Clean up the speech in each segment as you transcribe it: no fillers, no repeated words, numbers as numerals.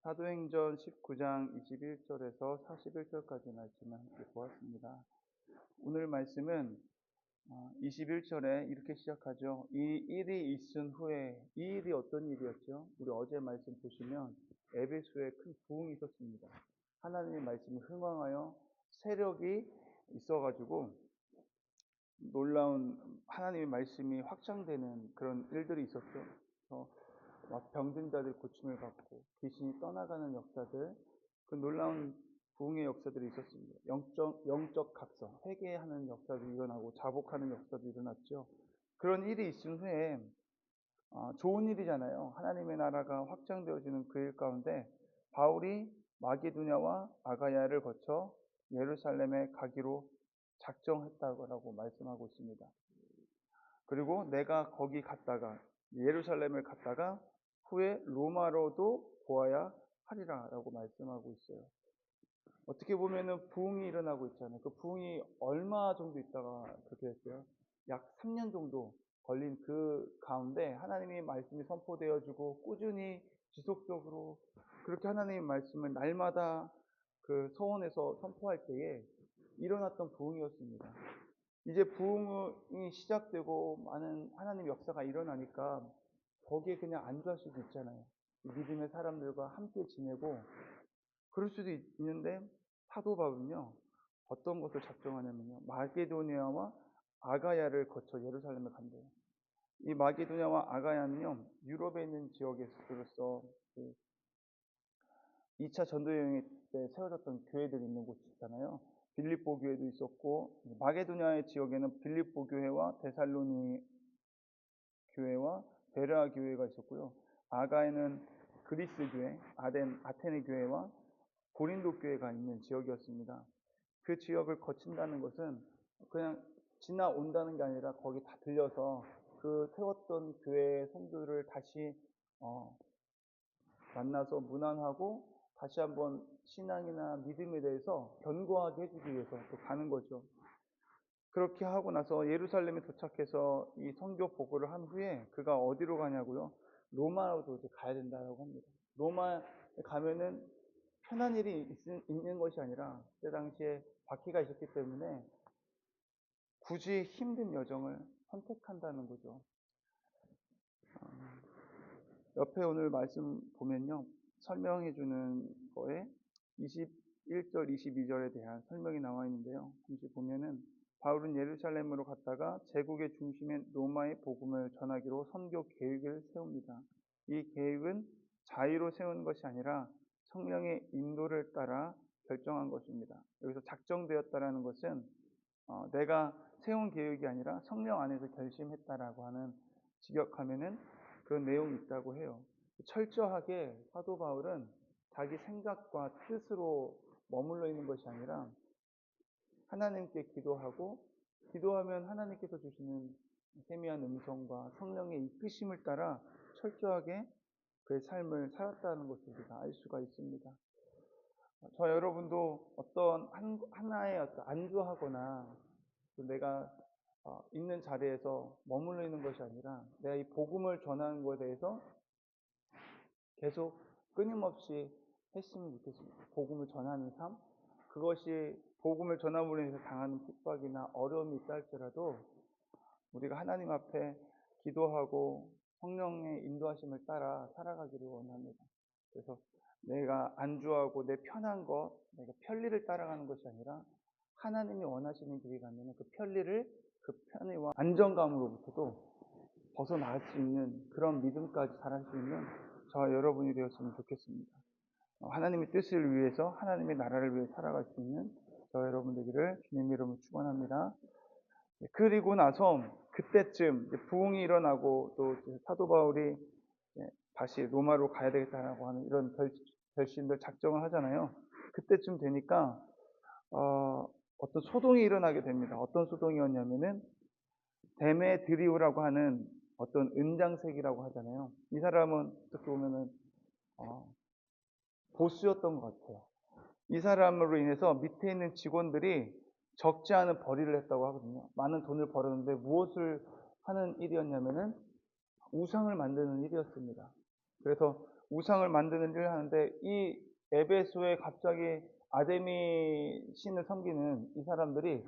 사도행전 19장 21절에서 41절까지 말씀을 함께 보았습니다. 오늘 말씀은 21절에 이렇게 시작하죠. 이 일이 있은 후에, 이 일이 어떤 일이었죠? 우리 어제 말씀 보시면 에베소에 큰 부흥이 있었습니다. 하나님의 말씀이 흥왕하여 세력이 있어가지고 놀라운 하나님의 말씀이 확장되는 그런 일들이 있었죠. 병든 자들 고침을 받고 귀신이 떠나가는 역사들, 그 놀라운 부흥의 역사들이 있었습니다. 영적 각성, 회개하는 역사도 일어나고 자복하는 역사도 일어났죠. 그런 일이 있은 후에 좋은 일이잖아요. 하나님의 나라가 확장되어지는 그 일 가운데 바울이 마게도냐와 아가야를 거쳐 예루살렘에 가기로 작정했다고 말씀하고 있습니다. 그리고 내가 거기 갔다가 예루살렘을 갔다가 후에 로마로도 보아야 하리라 라고 말씀하고 있어요. 어떻게 보면은 부흥이 일어나고 있잖아요. 그 부흥이 얼마 정도 있다가 그렇게 됐어요? 약 3년 정도 걸린 그 가운데 하나님의 말씀이 선포되어지고 꾸준히 지속적으로 그렇게 하나님의 말씀을 날마다 그 서원에서 선포할 때에 일어났던 부흥이었습니다. 이제 부흥이 시작되고 많은 하나님 역사가 일어나니까 거기에 그냥 안주할 수도 있잖아요. 믿음의 사람들과 함께 지내고 그럴 수도 있는데 사도 바울은요 어떤 것을 작정하냐면요 마게도니아와 아가야를 거쳐 예루살렘에 간대요. 이 마게도니아와 아가야는요 유럽에 있는 지역에서 2차 전도 여행 때 세워졌던 교회들이 있는 곳이 있잖아요. 빌립보 교회도 있었고 마게도니아의 지역에는 빌립보 교회와 데살로니 교회와 베르아 교회가 있었고요. 아가야는 그리스 교회, 아테네 교회와 고린도 교회가 있는 지역이었습니다. 그 지역을 거친다는 것은 그냥 지나온다는 게 아니라 거기 다 들려서 그 세웠던 교회의 성도들을 다시 만나서 문안하고 다시 한번 신앙이나 믿음에 대해서 견고하게 해주기 위해서 또 가는 거죠. 그렇게 하고 나서 예루살렘에 도착해서 이 선교 보고를 한 후에 그가 어디로 가냐고요? 로마로도 이제 가야 된다고 합니다. 로마에 가면은 편한 일이 있는 것이 아니라 그때 당시에 박해가 있었기 때문에 굳이 힘든 여정을 선택한다는 거죠. 옆에 오늘 말씀 보면요. 설명해 주는 거에 21절, 22절에 대한 설명이 나와 있는데요. 잠시 보면은 바울은 예루살렘으로 갔다가 제국의 중심인 로마의 복음을 전하기로 선교 계획을 세웁니다. 이 계획은 자의로 세운 것이 아니라 성령의 인도를 따라 결정한 것입니다. 여기서 작정되었다라는 것은 내가 세운 계획이 아니라 성령 안에서 결심했다라고 하는 직역하면은 그런 내용이 있다고 해요. 철저하게 사도 바울은 자기 생각과 뜻으로 머물러 있는 것이 아니라 하나님께 기도하고 기도하면 하나님께서 주시는 세미한 음성과 성령의 이끄심을 따라 철저하게 그의 삶을 살았다는 것을 우리가 알 수가 있습니다. 저 여러분도 어떤 하나에 안주하거나 내가 있는 자리에서 머물러 있는 것이 아니라 내가 이 복음을 전하는 것에 대해서 계속 끊임없이 했으면 좋겠습니다. 복음을 전하는 삶, 그것이 복음을 전함으로 인해서 당하는 핍박이나 어려움이 있다 할지라도 우리가 하나님 앞에 기도하고 성령의 인도하심을 따라 살아가기를 원합니다. 그래서 내가 안주하고 내 편한 것, 내가 편리를 따라가는 것이 아니라 하나님이 원하시는 길이 가면 그 편리를 그 편의와 안정감으로부터도 벗어날 수 있는 그런 믿음까지 자랄 수 있는 저와 여러분이 되었으면 좋겠습니다. 하나님의 뜻을 위해서 하나님의 나라를 위해 살아갈 수 있는 저와 여러분 되기를 주님 이름으로 축원합니다. 그리고 나서 그때쯤 부흥이 일어나고 또 사도 바울이 다시 로마로 가야 되겠다라고 하는 이런 결심들 작정을 하잖아요. 그때쯤 되니까 어떤 소동이 일어나게 됩니다. 어떤 소동이었냐면은 데메드리오라고 하는 어떤 은장색이라고 하잖아요. 이 사람은 어떻게 보면은 보스였던 것 같아요. 이 사람으로 인해서 밑에 있는 직원들이 적지 않은 벌이를 했다고 하거든요. 많은 돈을 벌었는데 무엇을 하는 일이었냐면은 우상을 만드는 일이었습니다. 그래서 우상을 만드는 일을 하는데, 이 에베소에 갑자기 아데미 신을 섬기는 이 사람들이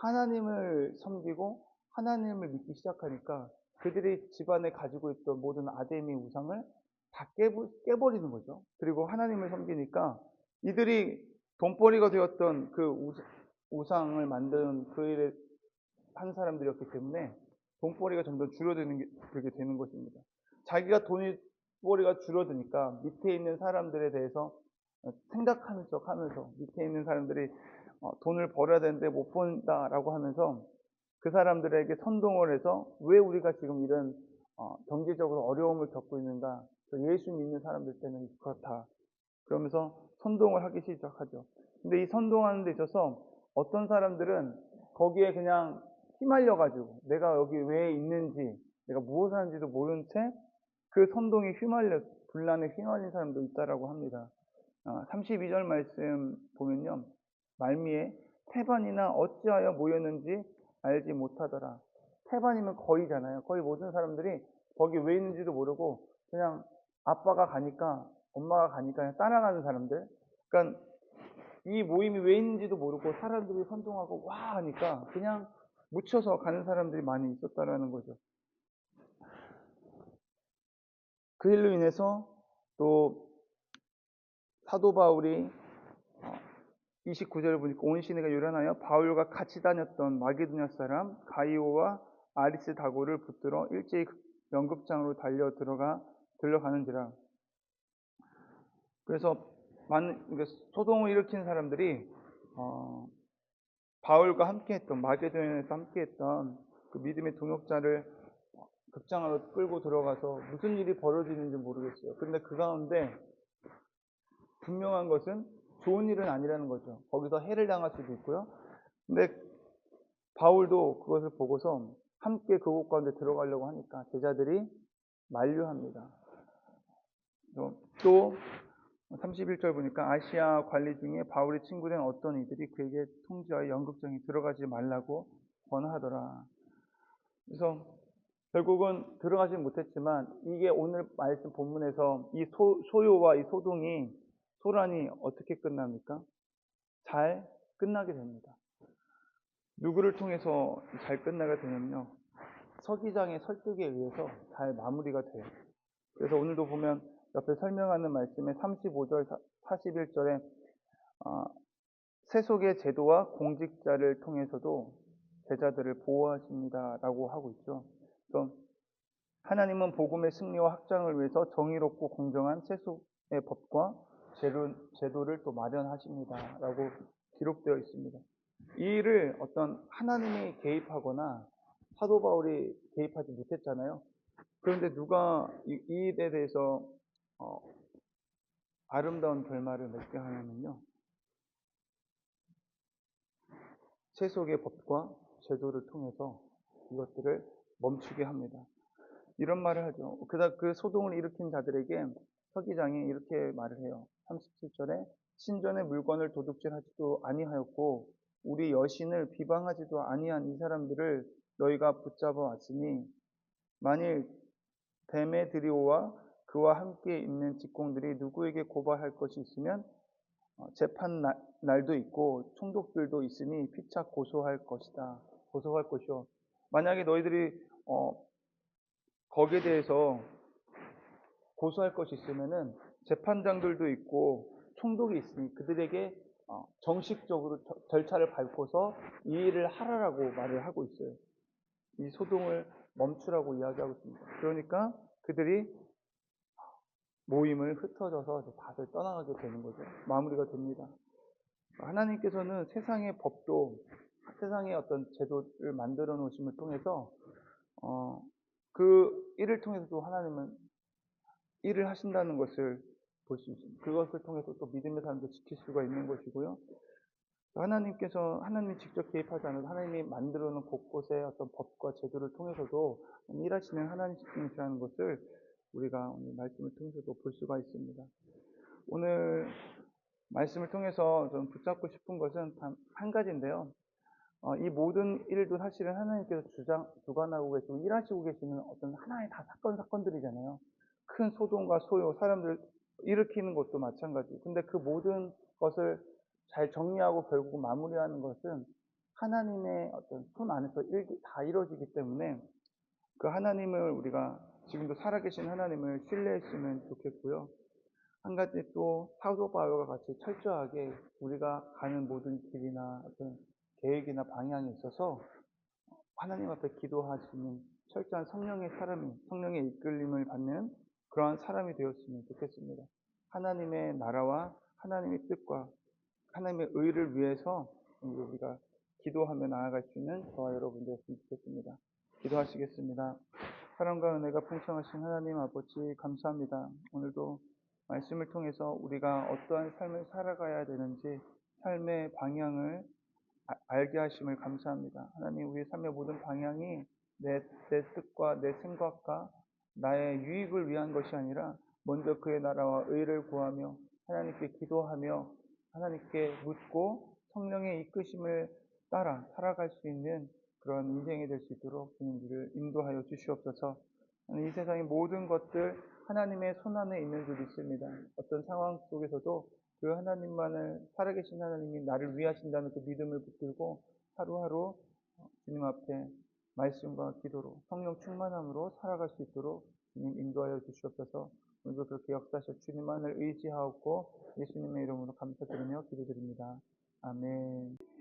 하나님을 섬기고 하나님을 믿기 시작하니까 그들이 집안에 가지고 있던 모든 아데미 우상을 다 깨버리는 거죠. 그리고 하나님을 섬기니까 이들이 돈벌이가 되었던 그 우상을 만든 그 일에 한 사람들이었기 때문에 돈벌이가 점점 줄어들게 되는 것입니다. 자기가 돈벌이가 줄어드니까 밑에 있는 사람들에 대해서 생각하는 척 하면서, 밑에 있는 사람들이 돈을 벌어야 되는데 못 번다라고 하면서 그 사람들에게 선동을 해서 왜 우리가 지금 이런 경제적으로 어려움을 겪고 있는가, 예수 믿는 사람들 때문에 그렇다, 그러면서 선동을 하기 시작하죠. 근데 이 선동하는 데 있어서 어떤 사람들은 거기에 그냥 휘말려가지고 내가 여기 왜 있는지, 내가 무엇을 하는지도 모른 채 그 선동에 분란에 휘말린 사람도 있다라고 합니다. 32절 말씀 보면요, 말미에 태반이나 어찌하여 모였는지 알지 못하더라. 태반이면 거의잖아요. 거의 모든 사람들이 거기 왜 있는지도 모르고 그냥 아빠가 가니까, 엄마가 가니까 그냥 따라가는 사람들. 그러니까 이 모임이 왜 있는지도 모르고 사람들이 선동하고 와 하니까 그냥 묻혀서 가는 사람들이 많이 있었다라는 거죠. 그 일로 인해서 또 사도 바울이 29절을 보니까 온 시내가 요란하여 바울과 같이 다녔던 마게도냐 사람 가이오와 아리스다고를 붙들어 일제히 연극장으로 들어가는지라. 그래서 소동을 일으킨 사람들이 바울과 함께했던, 마게도냐에서 함께했던 그 믿음의 동역자를 극장 안으로 끌고 들어가서 무슨 일이 벌어지는지 모르겠어요. 그런데 그 가운데 분명한 것은 좋은 일은 아니라는 거죠. 거기서 해를 당할 수도 있고요. 근데 바울도 그것을 보고서 함께 그곳 가운데 들어가려고 하니까 제자들이 만류합니다. 또 31절 보니까 아시아 관리 중에 바울의 친구된 어떤 이들이 그에게 통지하여 연극장에 들어가지 말라고 권하더라. 그래서 결국은 들어가지 못했지만, 이게 오늘 말씀 본문에서 이 소요와 이 소란이 어떻게 끝납니까? 잘 끝나게 됩니다. 누구를 통해서 잘 끝나게 되냐면요, 서기장의 설득에 의해서 잘 마무리가 돼요. 그래서 오늘도 보면 옆에 설명하는 말씀에 35절, 41절에 세속의 제도와 공직자를 통해서도 제자들을 보호하십니다라고 하고 있죠. 그래서 하나님은 복음의 승리와 확장을 위해서 정의롭고 공정한 세속의 법과 제도를 또 마련하십니다라고 기록되어 있습니다. 이 일을 어떤 하나님이 개입하거나 사도 바울이 개입하지 못했잖아요. 그런데 누가 이 일에 대해서 아름다운 결말을 맺게 하냐면요, 세속의 법과 제도를 통해서 이것들을 멈추게 합니다. 이런 말을 하죠. 그 소동을 일으킨 자들에게 서기장이 이렇게 말을 해요. 37절에 신전의 물건을 도둑질하지도 아니하였고 우리 여신을 비방하지도 아니한 이 사람들을 너희가 붙잡아 왔으니, 만일 데메드리오와 그와 함께 있는 직공들이 누구에게 고발할 것이 있으면 재판 날도 있고 총독들도 있으니 피차 고소할 것이다. 고소할 것이요. 만약에 너희들이 거기에 대해서 고소할 것이 있으면은 재판장들도 있고 총독이 있으니 그들에게 정식적으로 절차를 밟고서 이 일을 하라라고 말을 하고 있어요. 이 소동을 멈추라고 이야기하고 있습니다. 그러니까 그들이 모임을 흩어져서 다들 떠나가게 되는 거죠. 마무리가 됩니다. 하나님께서는 세상의 법도, 세상의 어떤 제도를 만들어 놓으심을 통해서 그 일을 통해서도 하나님은 일을 하신다는 것을 볼 수 있습니다. 그것을 통해서 또 믿음의 삶도 지킬 수가 있는 것이고요. 하나님이 직접 개입하지 않아도 하나님이 만들어 놓은 곳곳의 어떤 법과 제도를 통해서도 일하시는 하나님이시라는 것을 우리가 오늘 말씀을 통해서도 볼 수가 있습니다. 오늘 말씀을 통해서 좀 붙잡고 싶은 것은 단 한 가지인데요. 이 모든 일도 사실은 하나님께서 주관하고 계시고 일하시고 계시는 어떤 하나의 다 사건들이잖아요. 큰 소동과 소요, 사람들 일으키는 것도 마찬가지고, 근데 그 모든 것을 잘 정리하고 결국 마무리하는 것은 하나님의 어떤 손 안에서 다 이루어지기 때문에 그 하나님을 우리가 지금도 살아계신 하나님을 신뢰했으면 좋겠고요. 한 가지 또 사도 바울과 같이 철저하게 우리가 가는 모든 길이나 어떤 계획이나 방향에 있어서 하나님 앞에 기도하시는 철저한 성령의 사람이, 성령의 이끌림을 받는 그러한 사람이 되었으면 좋겠습니다. 하나님의 나라와 하나님의 뜻과 하나님의 의를 위해서 우리가 기도하며 나아갈 수 있는 저와 여러분 되었으면 좋겠습니다. 기도하시겠습니다. 사랑과 은혜가 풍성하신 하나님 아버지, 감사합니다. 오늘도 말씀을 통해서 우리가 어떠한 삶을 살아가야 되는지 삶의 방향을 알게 하심을 감사합니다. 하나님, 우리 삶의 모든 방향이 내 뜻과 내 생각과 나의 유익을 위한 것이 아니라 먼저 그의 나라와 의를 구하며 하나님께 기도하며 하나님께 묻고 성령의 이끄심을 따라 살아갈 수 있는 그런 인생이 될 수 있도록 주님들을 인도하여 주시옵소서. 이 세상의 모든 것들 하나님의 손안에 있는 줄 믿습니다. 어떤 상황 속에서도 그 하나님만을, 살아계신 하나님이 나를 위하신다는 그 믿음을 붙들고 하루하루 주님 앞에 말씀과 기도로 성령 충만함으로 살아갈 수 있도록 주님 인도하여 주시옵소서. 오늘도 그렇게 역사하셔 주님만을 의지하고 예수님의 이름으로 감사드리며 기도드립니다. 아멘.